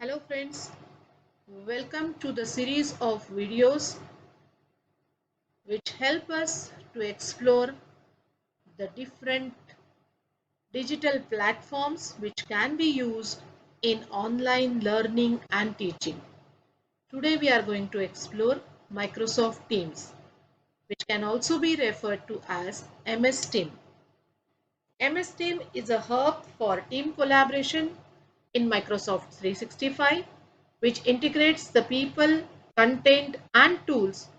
Hello friends, welcome to the series of videos which help us to explore the different digital platforms which can be used in online learning and teaching. Today we are going to explore Microsoft Teams, which can also be referred to as MS Team. MS Team is a hub for team collaboration in Microsoft 365, which integrates the people, content, and tools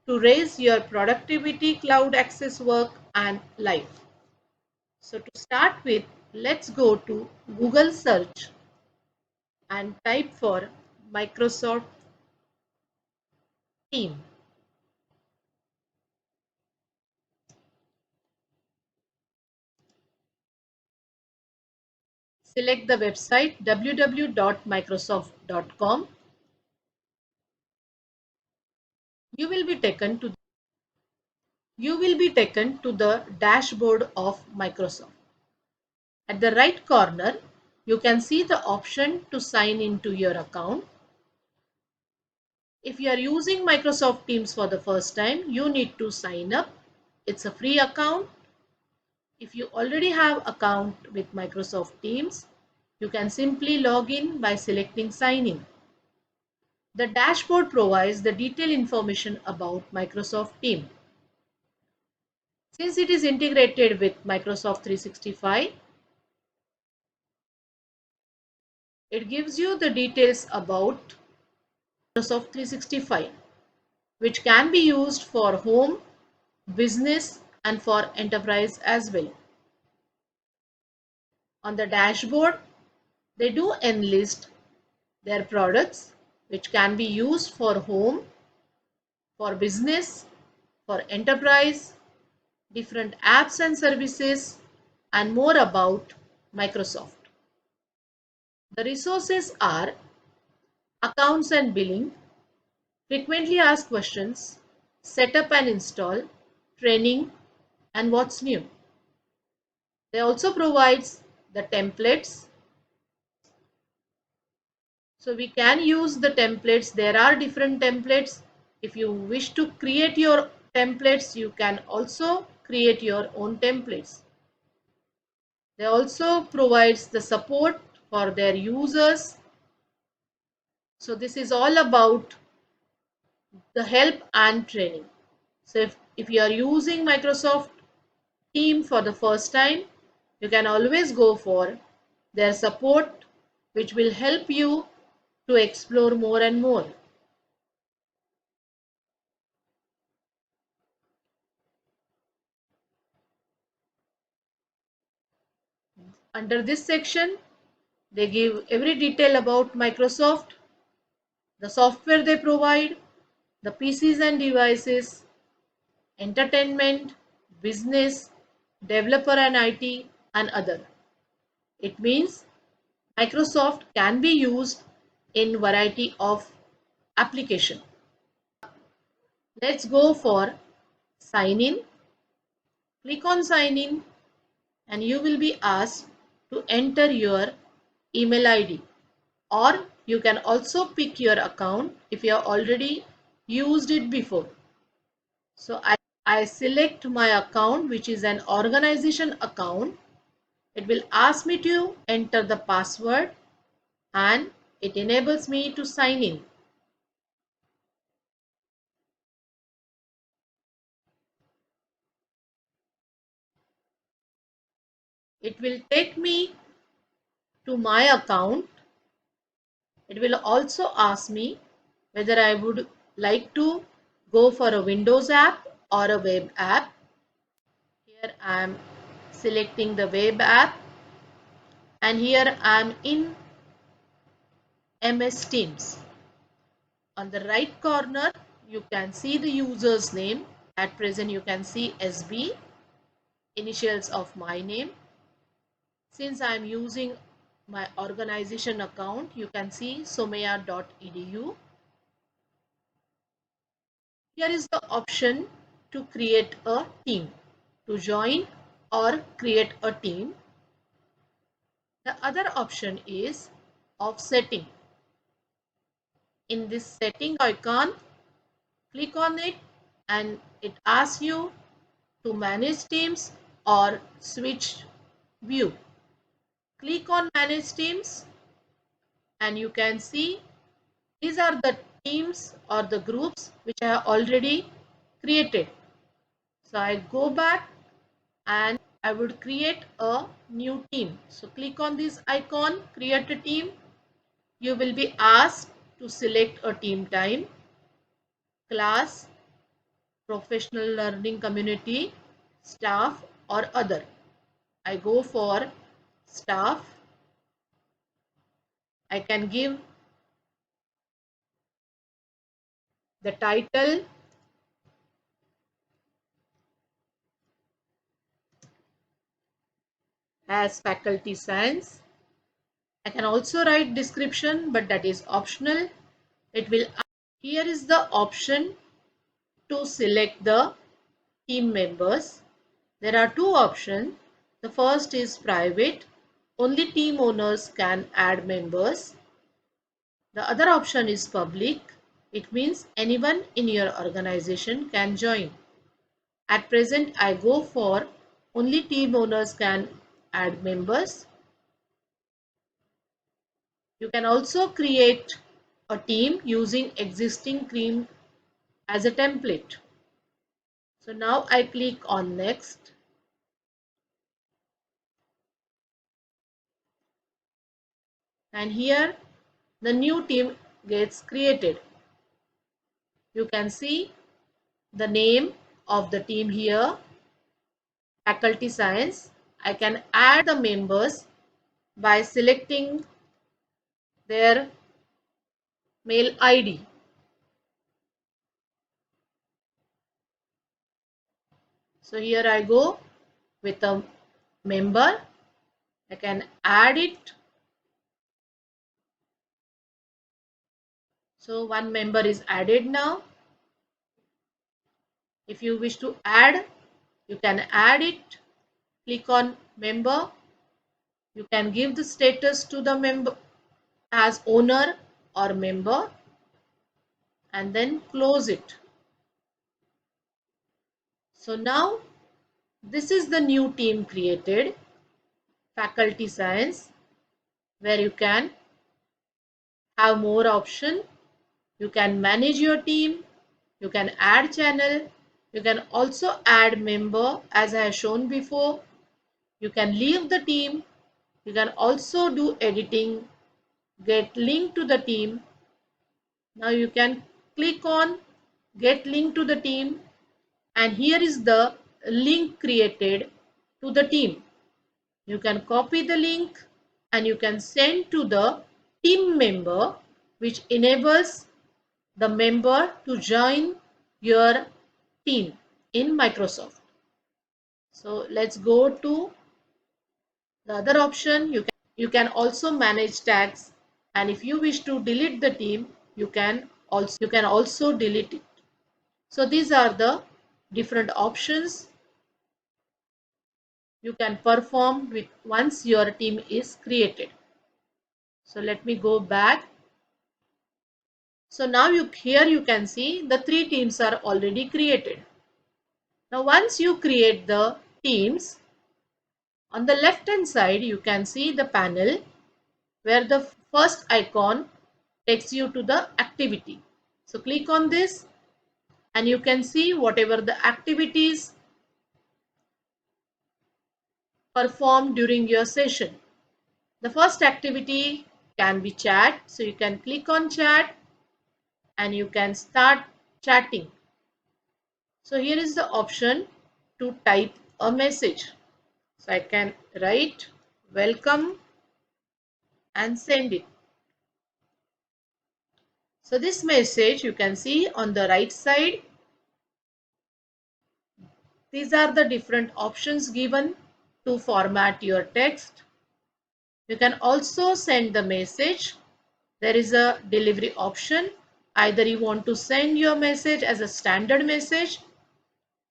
to raise your productivity, cloud access work, and life. So, to start with, let's go to Google search and type for Microsoft Team. Select the website www.microsoft.com. You will be taken to the dashboard of Microsoft. At the right corner, you can see the option to sign into your account. If you are using Microsoft Teams for the first time, you need to sign up. It's a free account. If you already have an account with Microsoft Teams, you can simply log in by selecting sign in. The dashboard provides the detailed information about Microsoft Teams. Since it is integrated with Microsoft 365, it gives you the details about Microsoft 365, which can be used for home, business, and for enterprise as well. On the dashboard, they do enlist their products which can be used for home, for business, for enterprise, different apps and services, and more about Microsoft. The resources are accounts and billing, frequently asked questions, setup and install, training, and what's new. They also provides the templates. So we can use the templates. There are different templates. If you wish to create your templates, you can also create your own templates. They also provides the support for their users. So this is all about the help and training. So if you are using Microsoft Team for the first time, you can always go for their support, which will help you to explore more and more. Under this section, they give every detail about Microsoft, the software they provide, the PCs and devices, entertainment, business, developer and IT, and other. It means Microsoft can be used in variety of application. Let's go for sign in. Click on sign in and you will be asked to enter your email ID, or you can also pick your account if you have already used it before. So I select my account, which is an organization account. It will ask me to enter the password and it enables me to sign in. It will take me to my account. It will also ask me whether I would like to go for a Windows app or a web app. Here I am selecting the web app and here I am in MS Teams. On the right corner, you can see the user's name. At present, you can see SB, initials of my name. Since I am using my organization account, you can see somaya.edu. Here is the option to create a team, to join or create a team. The other option is offsetting. in this setting icon, click on it and it asks you to manage teams or switch view. Click on manage teams and you can see these are the teams or the groups which I have already created. So I go back and I would create a new team. So click on this icon, create a team. You will be asked to select a team time, class, professional learning community, staff or other. I go for staff. I can give the title as faculty science. I can also write description, but that is optional. It will. Here is the option to select the team members. There are two options. The first is private. Only team owners can add members. The other option is public. It means anyone in your organization can join. At present, I go for only team owners can add members. You can also create a team using existing team as a template. So now I click on next. And here the new team gets created. You can see the name of the team here, faculty science. I can add the members by selecting their mail ID. So here I go with a member. I can add it. So one member is added now. If you wish to add, you can add it. Click on member. You can give the status to the member as owner or member and then close it. So now this is the new team created, faculty science, where you can have more option. You can manage your team. You can add channel. You can also add member as I have shown before. You can leave the team. You can also do editing, get link to the team. Now you can click on get link to the team and here is the link created to the team. You can copy the link and you can send to the team member, which enables the member to join your team in Microsoft. So let's go to the other option. You can also manage tags, and if you wish to delete the team, you can also delete it. So these are the different options you can perform with once your team is created. So let me go back. So now here you can see the three teams are already created. Now once you create the teams, on the left hand side you can see the panel where the first icon takes you to the activity. So click on this and you can see whatever the activities performed during your session. The first activity can be chat. So you can click on chat and you can start chatting. So here is the option to type a message. So I can write welcome and send it. So this message you can see on the right side. These are the different options given to format your text. You can also send the message. There is a delivery option. Either you want to send your message as a standard message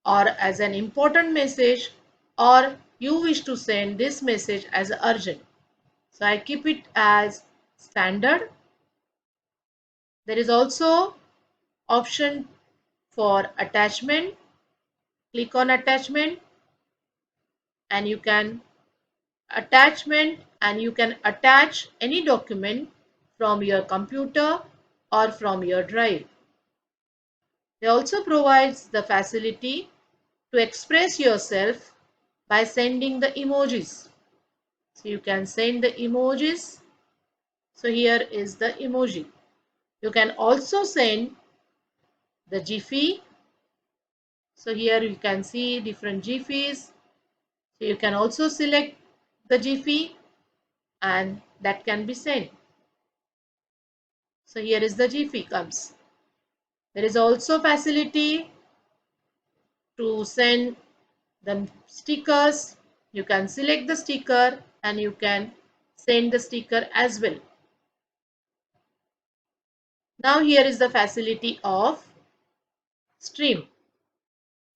or as an important message, or you wish to send this message as urgent. So I keep it as standard. There is also option for attachment. Click on attachment and you can attach any document from your computer or from your drive. They also provides the facility to express yourself by sending the emojis. So you can send the emojis. So here is the emoji. You can also send the Giphy. So here you can see different Giphies. So you can also select the Giphy and that can be sent. So here is the Giphy comes. There is also facility to send the stickers. You can select the sticker and you can send the sticker as well. Now here is the facility of Stream.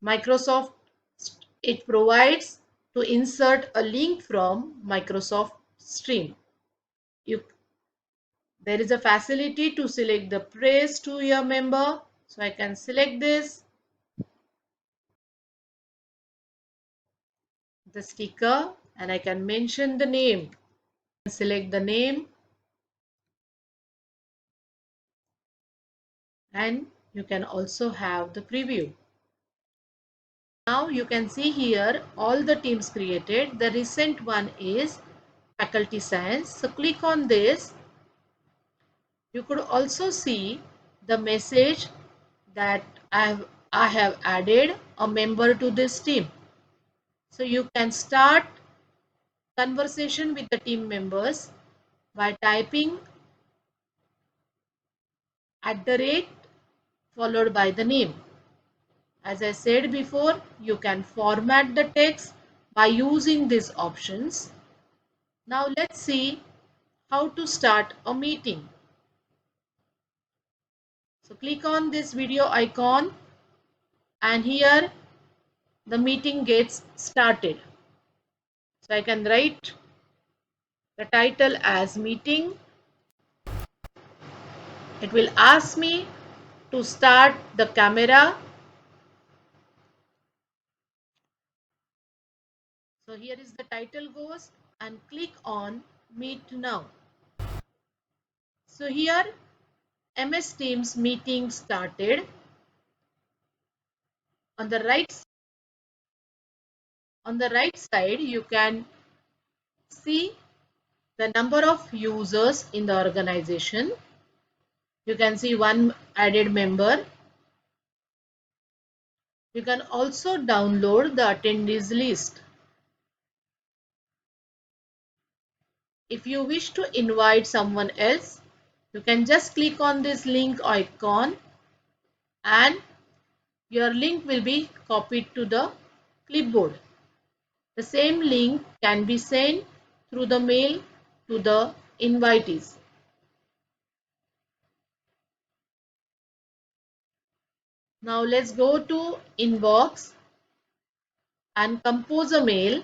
Microsoft, it provides to insert a link from Microsoft Stream. There is a facility to select the praise to your member. So I can select this, the sticker, and I can mention the name. Select the name and you can also have the preview. Now you can see here all the teams created. The recent one is Faculty Science. So click on this. You could also see the message that I have added a member to this team. So you can start conversation with the team members by typing @ followed by the name. As I said before, you can format the text by using these options. Now let's see how to start a meeting. So click on this video icon and here the meeting gets started. So I can write the title as meeting. It will ask me to start the camera. So here is the title goes and click on meet now. So here MS Teams meeting started. On the right side you can see the number of users in the organization. You can see one added member. You can also download the attendees list. If you wish to invite someone else, you can just click on this link icon and your link will be copied to the clipboard. The same link can be sent through the mail to the invitees. Now let's go to inbox and compose a mail.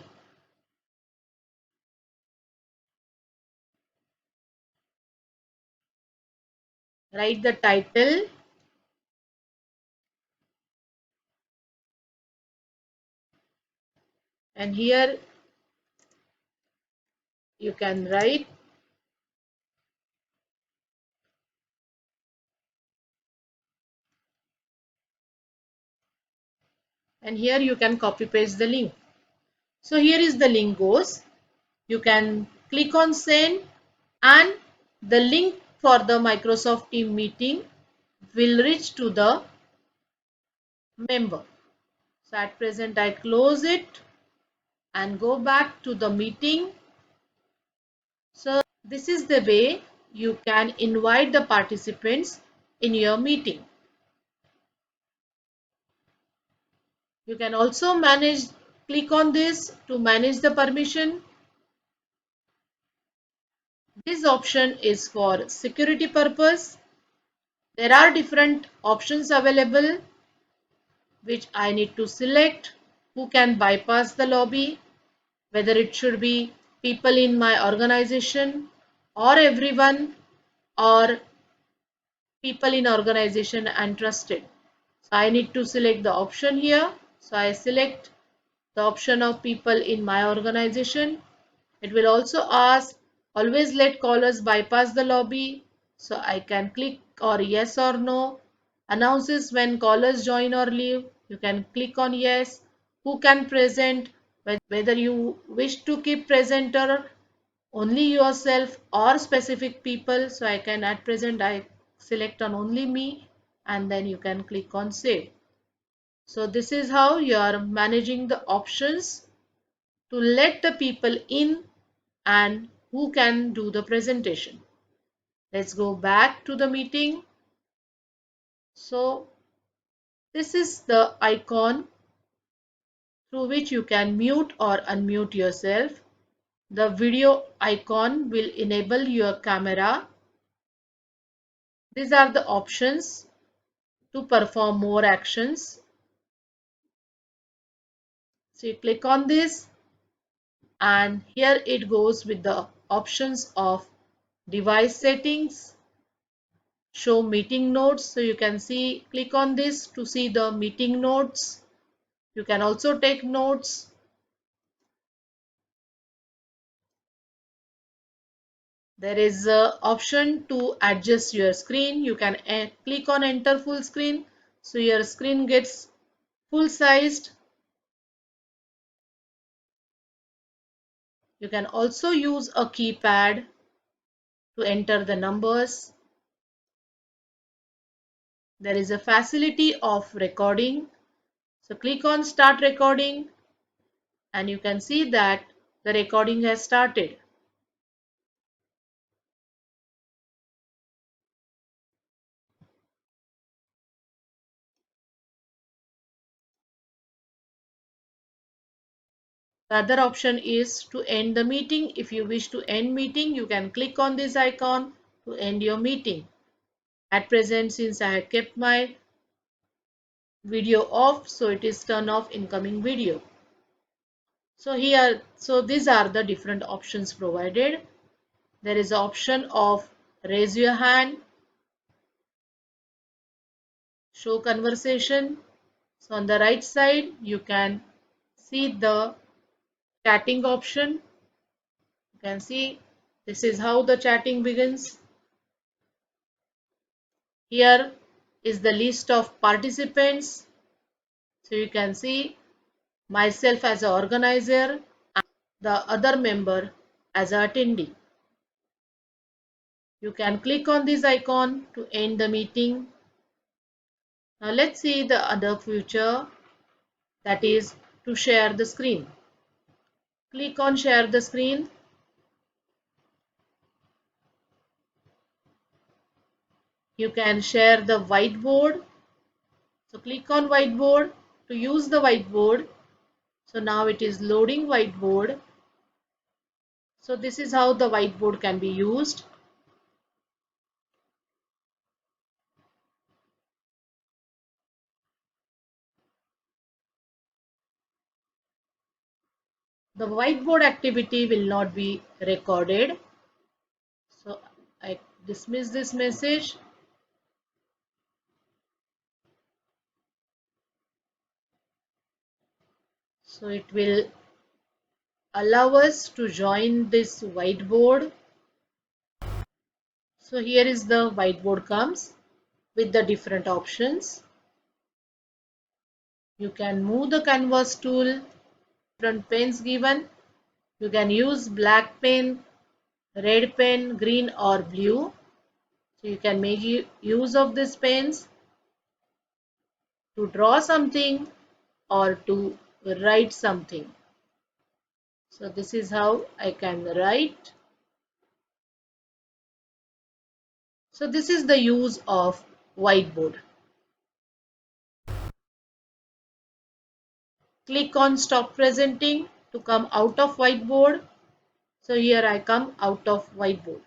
Write the title and here you can write and here you can copy paste the link. So here is the link goes. You can click on send and the link for the Microsoft Team meeting will reach to the member. So at present I close it and go back to the meeting. So this is the way you can invite the participants in your meeting. You can also click on this to manage the permission. This option is for security purpose. There are different options available which I need to select. Who can bypass the lobby, whether it should be people in my organization or everyone, or people in organization and trusted. So I need to select the option here. So I select the option of people in my organization. It will also ask always let callers bypass the lobby. So I can click or yes or no. Announces when callers join or leave. You can click on yes. Who can present? Whether you wish to keep presenter only yourself or specific people. So I can at present I select on only me, and then you can click on save. So this is how you are managing the options to let the people in and who can do the presentation. Let's go back to the meeting. So this is the icon through which you can mute or unmute yourself. The video icon will enable your camera. These are the options to perform more actions. So you click on this, and here it goes with the options of device settings, show meeting notes. So you can see, click on this to see the meeting notes. You can also take notes. There is an option to adjust your screen. You can click on enter full screen, so your screen gets full sized. You can also use a keypad to enter the numbers. There is a facility of recording. So click on start recording, and you can see that the recording has started. The other option is to end the meeting. If you wish to end meeting, you can click on this icon to end your meeting. At present, since I had kept my video off, so it is turn off incoming video. So these are the different options provided. There is an option of raise your hand, show conversation. So on the right side, you can see the chatting option. You can see this is how the chatting begins. Here is the list of participants. So you can see myself as an organizer and the other member as an attendee. You can click on this icon to end the meeting. Now let's see the other feature, that is to share the screen. Click on share the screen. You can share the whiteboard. So click on whiteboard to use the whiteboard. So now it is loading whiteboard. So this is how the whiteboard can be used. The whiteboard activity will not be recorded. So I dismiss this message. So it will allow us to join this whiteboard. So here is the whiteboard comes with the different options. You can move the canvas tool, different pens given. You can use black pen, red pen, green or blue. So you can make use of these pens to draw something or to write something. So this is how I can write. So this is the use of whiteboard. Click on stop presenting to come out of whiteboard. So here I come out of whiteboard.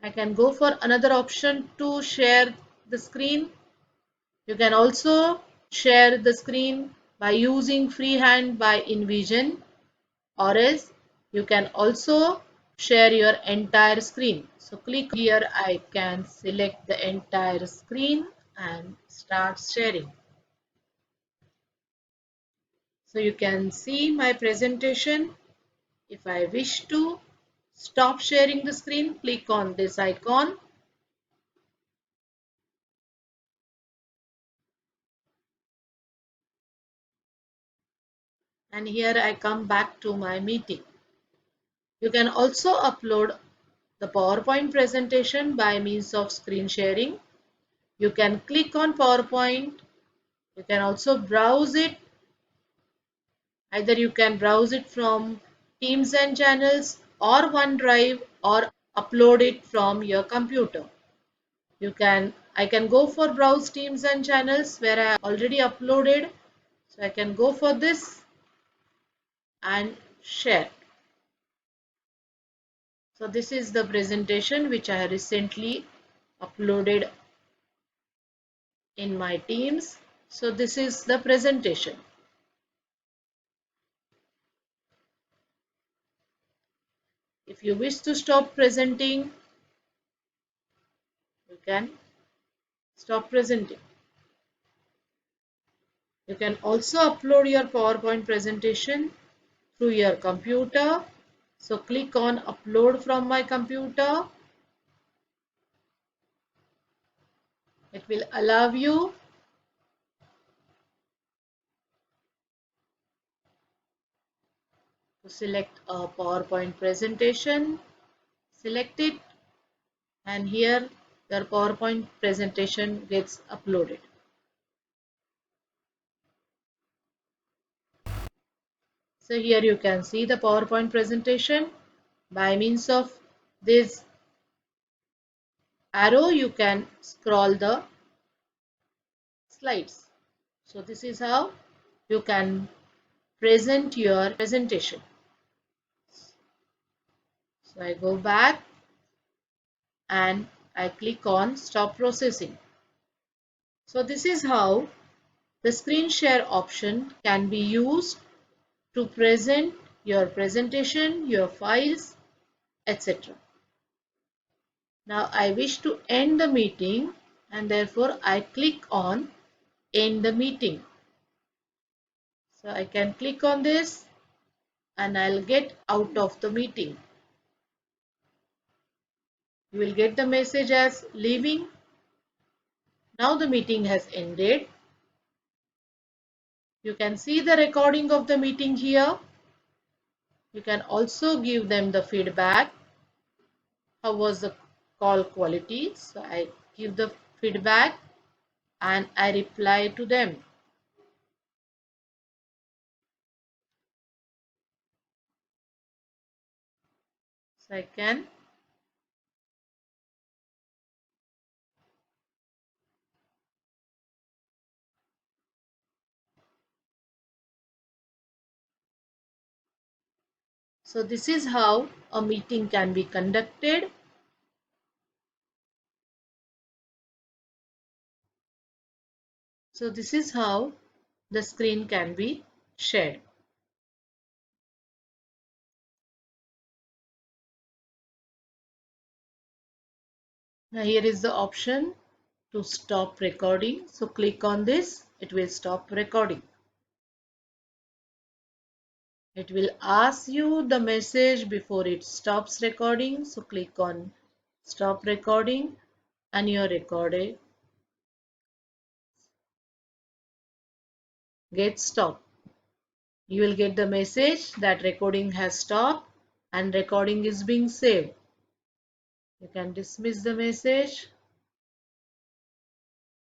I can go for another option to share the screen. You can also share the screen by using freehand by InVision, or else you can also share your entire screen. So click here, I can select the entire screen and start sharing. So you can see my presentation. If I wish to stop sharing the screen, click on this icon. And here I come back to my meeting. You can also upload the PowerPoint presentation by means of screen sharing. You can click on PowerPoint. You can also browse it. Either you can browse it from Teams and Channels or OneDrive or upload it from your computer. I can go for browse Teams and Channels where I already uploaded. So I can go for this and share. So this is the presentation which I recently uploaded in my Teams. So this is the presentation. If you wish to stop presenting, you can stop presenting. You can also upload your PowerPoint presentation through your computer. So click on upload from my computer. It will allow you to select a PowerPoint presentation. Select it and here your PowerPoint presentation gets uploaded. So here you can see the PowerPoint presentation. By means of this arrow you can scroll the slides. So this is how you can present your presentation. So I go back and I click on stop processing. So this is how the screen share option can be used to present your presentation, your files, etc. Now I wish to end the meeting and therefore I click on end the meeting. So I can click on this and I'll get out of the meeting. You will get the message as leaving. Now the meeting has ended. You can see the recording of the meeting here. You can also give them the feedback. How was the call quality? So I give the feedback and I reply to them. So I can So this is how a meeting can be conducted. So this is how the screen can be shared. Now here is the option to stop recording. So click on this, it will stop recording. It will ask you the message before it stops recording. So click on stop recording and your recording gets stopped. You will get the message that recording has stopped and recording is being saved. You can dismiss the message.